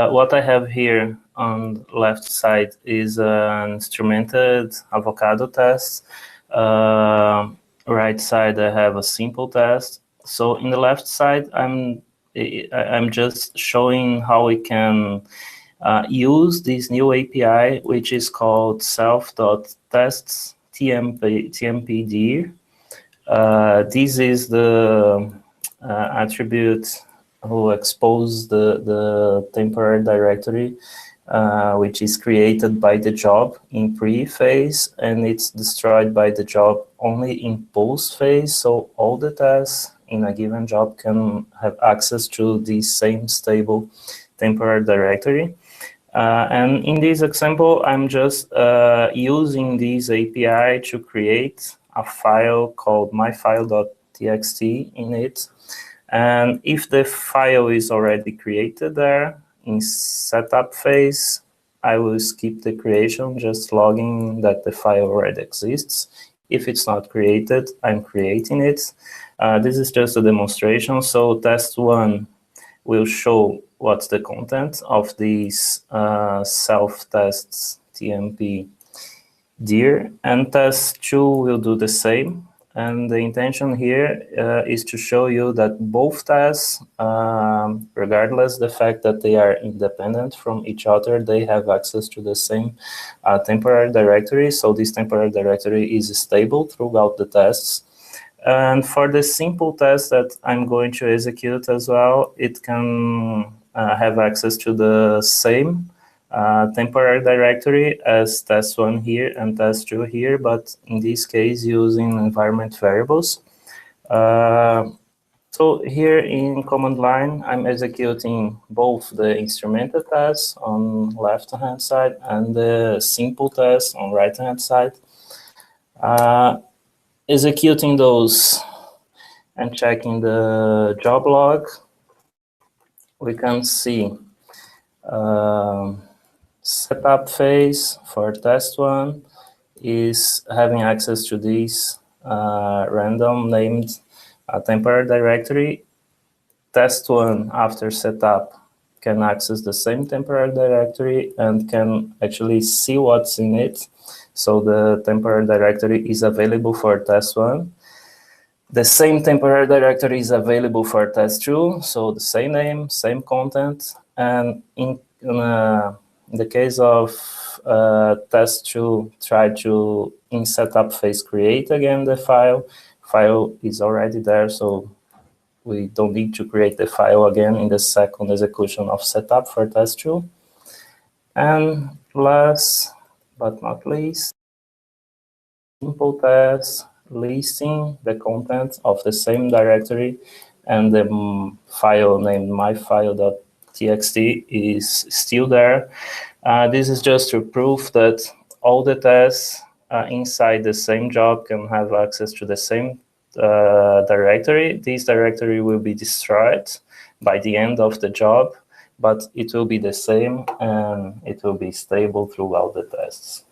What I have here on the left side is an instrumented avocado test. Right side, I have a simple test. So in the left side, I'm just showing how we can use this new API, which is called self.tests tmp-dir. This is the attribute who expose the temporary directory, which is created by the job in pre-phase, and it's destroyed by the job only in post-phase. So all the tasks in a given job can have access to the same stable temporary directory. And in this example, I'm just using this API to create a file called myfile.txt in it. And if the file is already created there in setup phase, I will skip the creation, just logging that the file already exists. If it's not created, I'm creating it. This is just a demonstration. So test 1 will show what's the content of these self-tests tmp-dir, and test 2 will do the same. And the intention here is to show you that both tests, regardless the fact that they are independent from each other, they have access to the same temporary directory. So this temporary directory is stable throughout the tests. And for the simple test that I'm going to execute as well, it can have access to the same temporary directory as test 1 here and test 2 here, but in this case using environment variables. So here in command line, I'm executing both the instrumented test on left-hand side and the simple test on right-hand side. Executing those and checking the job log, we can see setup phase for test 1 is having access to this random named temporary directory. Test 1 after setup can access the same temporary directory and can actually see what's in it. So the temporary directory is available for test 1. The same temporary directory is available for test 2, so the same name, same content. And in the case of test 2, try to, in setup phase, create again the file. File is already there, so we don't need to create the file again in the second execution of setup for test 2. And last but not least, simple test listing the contents of the same directory, and the file named myfile.txt is still there. This is just to prove that all the tests inside the same job can have access to the same directory. This directory will be destroyed by the end of the job, but it will be the same and it will be stable throughout the tests.